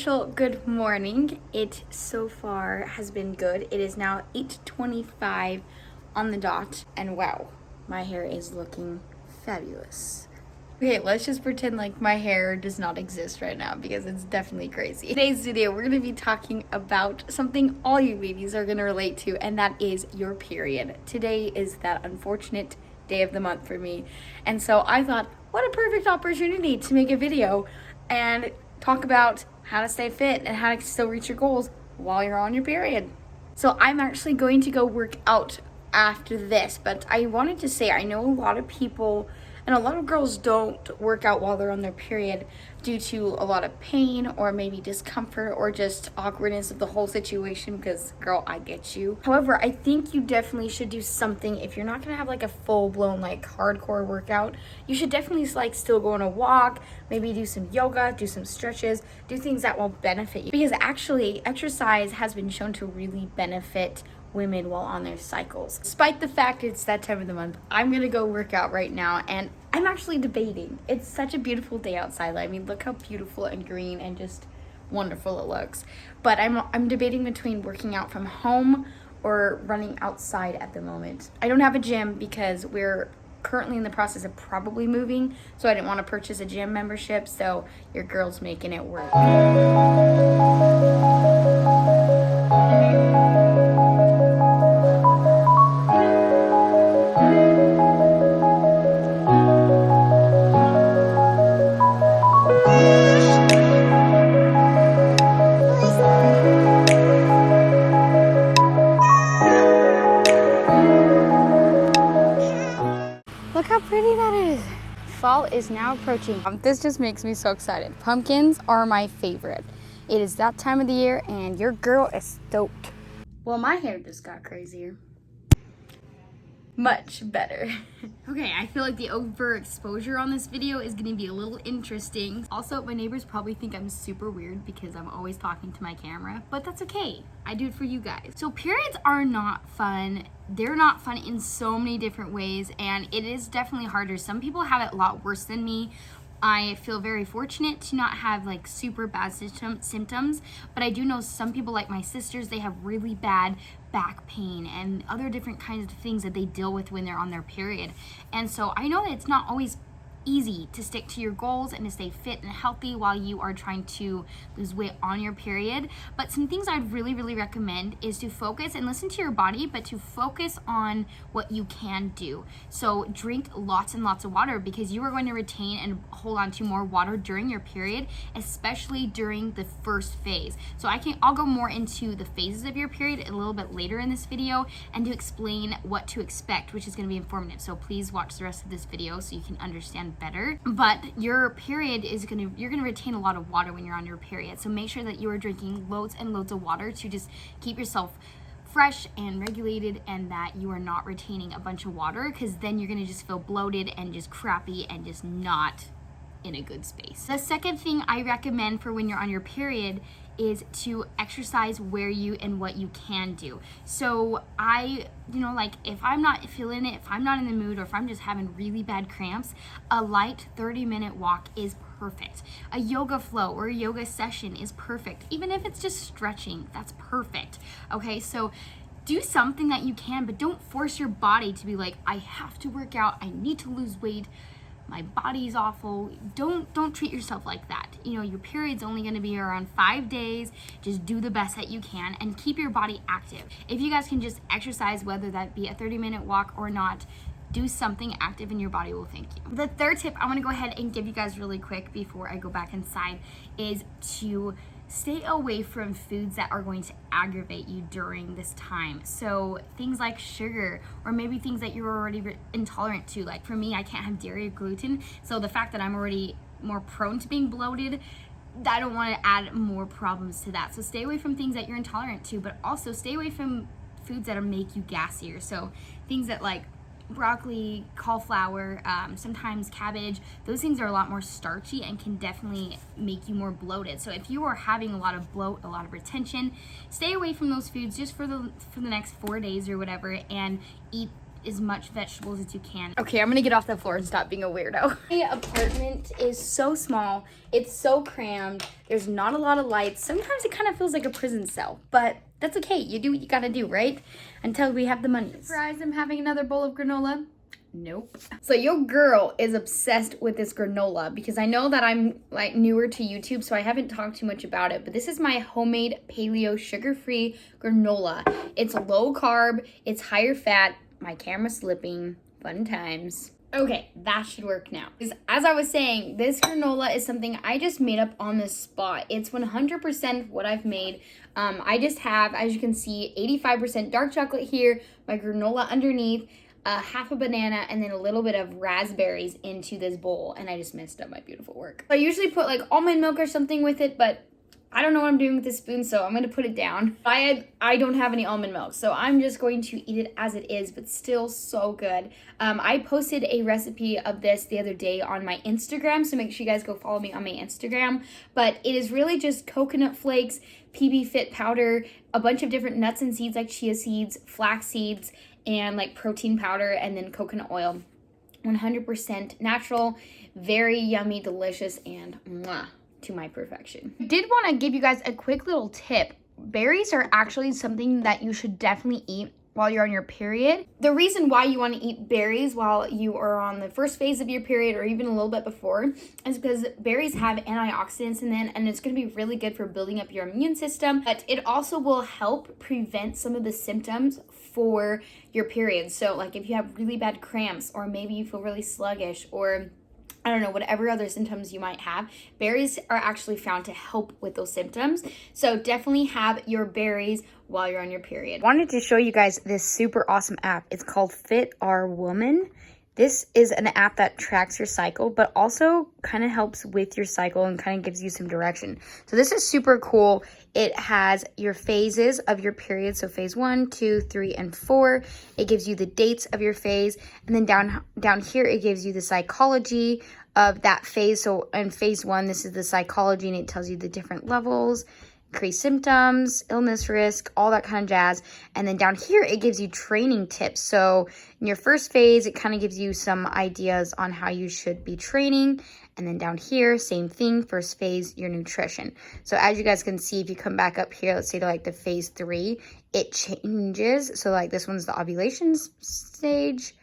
official good morning. It so far has been good. It is now 8:25 on the dot, and wow, my hair is looking fabulous. Okay, let's just pretend like my hair does not exist right now because it's definitely crazy. Today's video, we're gonna be talking about something all you ladies are gonna relate to, and that is your period. Today is that unfortunate day of the month for me, and so I thought, what a perfect opportunity to make a video and talk about how to stay fit and how to still reach your goals while you're on your period. So I'm actually going to go work out after this, but I wanted to say I know a lot of people and a lot of girls don't work out while they're on their period due to a lot of pain or maybe discomfort or just awkwardness of the whole situation, because girl, I get you. However, I think you definitely should do something. If you're not gonna have like a full-blown like hardcore workout, you should definitely like still go on a walk, maybe do some yoga, do some stretches, do things that will benefit you, because actually exercise has been shown to really benefit women while on their cycles. Despite the fact it's that time of the month, I'm gonna go work out right now, and I'm actually debating. It's such a beautiful day outside. I mean, look how beautiful and green and just wonderful it looks. But I'm debating between working out from home or running outside at the moment. I don't have a gym because we're currently in the process of probably moving, so I didn't want to purchase a gym membership, so your girl's making it work. Look how pretty that is. Fall is now approaching. This just makes me so excited. Pumpkins are my favorite. It is that time of the year and your girl is stoked. Well, my hair just got crazier. Much better. Okay, I feel like the overexposure on this video is gonna be a little interesting. Also, my neighbors probably think I'm super weird because I'm always talking to my camera, but that's okay. I do it for you guys. So periods are not fun. They're not fun in so many different ways, and it is definitely harder. Some people have it a lot worse than me. I feel very fortunate to not have like super bad symptoms, but I do know some people, like my sisters, they have really bad back pain and other different kinds of things that they deal with when they're on their period. And so I know that it's not always easy to stick to your goals and to stay fit and healthy while you are trying to lose weight on your period. But some things I'd really recommend is to focus and listen to your body, but to focus on what you can do. So drink lots and lots of water, because you are going to retain and hold on to more water during your period, especially during the first phase. So I'll go more into the phases of your period a little bit later in this video and to explain what to expect, which is going to be informative. So please watch the rest of this video so you can understand better. But your period you're gonna retain a lot of water when you're on your period, so make sure that you are drinking loads and loads of water to just keep yourself fresh and regulated, and that you are not retaining a bunch of water, because then you're gonna just feel bloated and just crappy and just not in a good space. The second thing I recommend for when you're on your period is to exercise where you and what you can do. So like if I'm not feeling it, if I'm not in the mood, or if I'm just having really bad cramps, a light 30-minute walk is perfect. A yoga flow or a yoga session is perfect. Even if it's just stretching, that's perfect. Okay, so do something that you can, but don't force your body to be like, I have to work out, I need to lose weight, my body's awful. Don't treat yourself like that. Your period's only going to be around 5 days. Just do the best that you can and keep your body active. If you guys can just exercise, whether that be a 30-minute walk or not, do something active and your body will thank you. The third tip I want to go ahead and give you guys really quick before I go back inside is to stay away from foods that are going to aggravate you during this time. So things like sugar, or maybe things that you're already intolerant to. Like for me, I can't have dairy or gluten. So the fact that I'm already more prone to being bloated, I don't want to add more problems to that. So stay away from things that you're intolerant to, but also stay away from foods that make you gassier. So things that like broccoli, cauliflower, sometimes cabbage, those things are a lot more starchy and can definitely make you more bloated. So if you are having a lot of bloat, a lot of retention, stay away from those foods just for the next 4 days or whatever, and eat as much vegetables as you can. Okay, I'm gonna get off the floor and stop being a weirdo. My apartment is so small. It's so crammed. There's not a lot of lights. Sometimes it kind of feels like a prison cell, but that's okay. You do what you gotta do, right? Until we have the money. Surprise, I'm having another bowl of granola. Nope. So your girl is obsessed with this granola because I know that I'm like newer to YouTube, so I haven't talked too much about it, but this is my homemade paleo sugar-free granola. It's low carb, it's higher fat. My camera's slipping. Fun times. Okay, that should work now. As I was saying, this granola is something I just made up on the spot. It's 100% what I've made. I just have, as you can see, 85% dark chocolate here, my granola underneath, half a banana, and then a little bit of raspberries into this bowl, and I just messed up my beautiful work. I usually put like almond milk or something with it, but I don't know what I'm doing with this spoon, so I'm going to put it down. I don't have any almond milk, so I'm just going to eat it as it is, but still so good. I posted a recipe of this the other day on my Instagram, so make sure you guys go follow me on my Instagram. But it is really just coconut flakes, PB Fit powder, a bunch of different nuts and seeds like chia seeds, flax seeds, and like protein powder, and then coconut oil. 100% natural, very yummy, delicious, and mwah, to my perfection. I did want to give you guys a quick little tip. Berries are actually something that you should definitely eat while you're on your period. The reason why you want to eat berries while you are on the first phase of your period or even a little bit before is because berries have antioxidants in them, and it's going to be really good for building up your immune system, but it also will help prevent some of the symptoms for your period. So like if you have really bad cramps, or maybe you feel really sluggish, or I don't know, whatever other symptoms you might have, berries are actually found to help with those symptoms. So definitely have your berries while you're on your period. Wanted to show you guys this super awesome app. It's called Fit Our Woman. This is an app that tracks your cycle, but also kind of helps with your cycle and kind of gives you some direction. So this is super cool. It has your phases of your period. So phase 1, 2, 3, and 4. It gives you the dates of your phase. And then down here, it gives you the psychology of that phase. So in phase 1, this is the psychology, and it tells you the different levels, increased symptoms, illness risk, all that kind of jazz. And then down here, it gives you training tips. So in your first phase, it kind of gives you some ideas on how you should be training. And then down here, same thing, first phase, your nutrition. So as you guys can see, if you come back up here, let's say to like the phase 3, it changes. So like this one's the ovulation stage,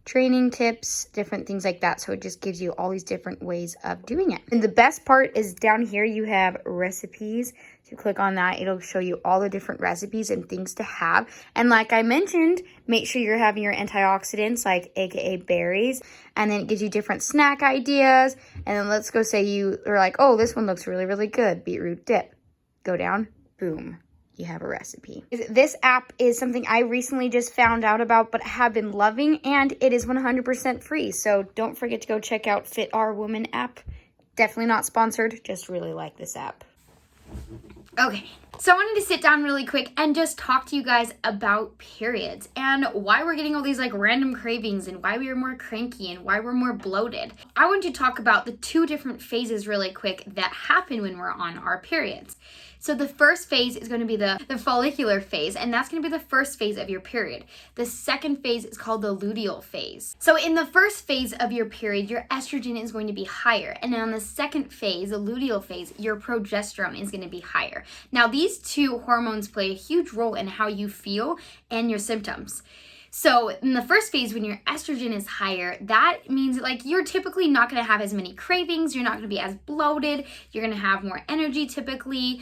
training tips, different things like that. So it just gives you all these different ways of doing it. And the best part is down here, you have recipes. So you click on that, it'll show you all the different recipes and things to have. And like I mentioned, make sure you're having your antioxidants, like AKA berries. And then it gives you different snack ideas. And then let's go say you are like, oh, this one looks really, really good. Beetroot dip. Go down, boom. You have a recipe. This app is something I recently just found out about, but have been loving, and it is 100% free. So don't forget to go check out Fit Our Woman app. Definitely not sponsored, just really like this app. Okay, so I wanted to sit down really quick and just talk to you guys about periods and why we're getting all these like random cravings and why we are more cranky and why we're more bloated. I want to talk about the 2 different phases really quick that happen when we're on our periods. So the first phase is going to be the follicular phase, and that's going to be the first phase of your period. The second phase is called the luteal phase. So in the first phase of your period, your estrogen is going to be higher. And on the second phase, the luteal phase, your progesterone is going to be higher. Now, these 2 hormones play a huge role in how you feel and your symptoms. So in the first phase, when your estrogen is higher, that means like you're typically not going to have as many cravings. You're not going to be as bloated. You're going to have more energy typically.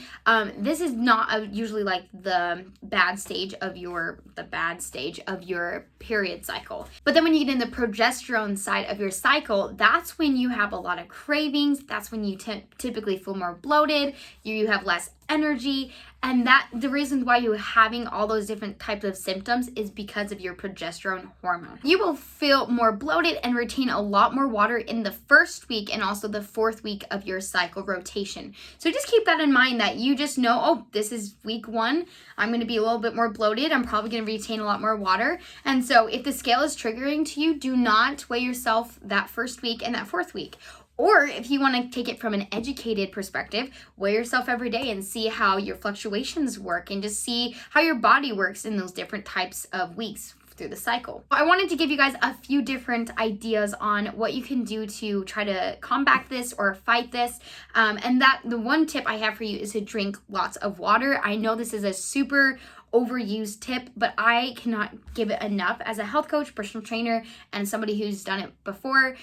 This is not usually like the bad stage of your period cycle. But then when you get in the progesterone side of your cycle, that's when you have a lot of cravings. That's when you typically feel more bloated. You have less energy, and that the reason why you're having all those different types of symptoms is because of your progesterone hormone. You will feel more bloated and retain a lot more water in the first week and also the 4th week of your cycle rotation. So just keep that in mind, that you just know, oh, this is week 1, I'm going to be a little bit more bloated, I'm probably going to retain a lot more water. And so if the scale is triggering to you, do not weigh yourself that first week and that 4th week. Or if you want to take it from an educated perspective, weigh yourself every day and see how your fluctuations work and just see how your body works in those different types of weeks. through the cycle. I wanted to give you guys a few different ideas on what you can do to try to combat this or fight this. And that the one tip I have for you is to drink lots of water. I know this is a super overused tip, but I cannot give it enough as a health coach, personal trainer, and somebody who's done it before.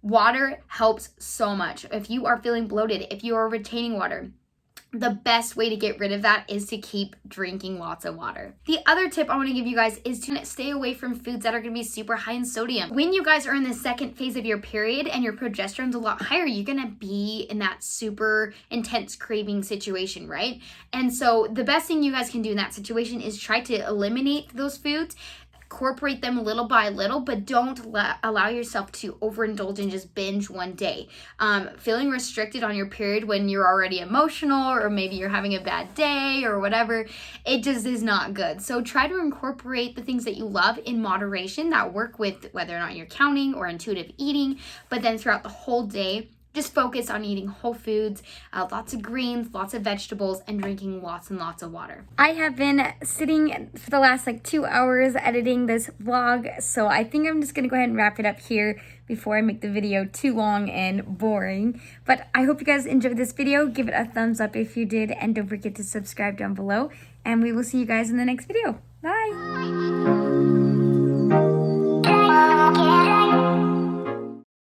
Water helps so much. If you are feeling bloated, if you are retaining water, the best way to get rid of that is to keep drinking lots of water. The other tip I want to give you guys is to stay away from foods that are going to be super high in sodium. When you guys are in the second phase of your period and your progesterone's a lot higher, you're going to be in that super intense craving situation, right? And so the best thing you guys can do in that situation is try to eliminate those foods, incorporate them little by little, but don't allow yourself to overindulge and just binge one day. Feeling restricted on your period when you're already emotional, or maybe you're having a bad day or whatever, it just is not good. So try to incorporate the things that you love in moderation that work with whether or not you're counting or intuitive eating, but then throughout the whole day, just focus on eating whole foods, lots of greens, lots of vegetables, and drinking lots and lots of water. I have been sitting for the last 2 hours editing this vlog, so I think I'm just going to go ahead and wrap it up here before I make the video too long and boring. But I hope you guys enjoyed this video. Give it a thumbs up if you did, and don't forget to subscribe down below, and we will see you guys in the next video. Bye!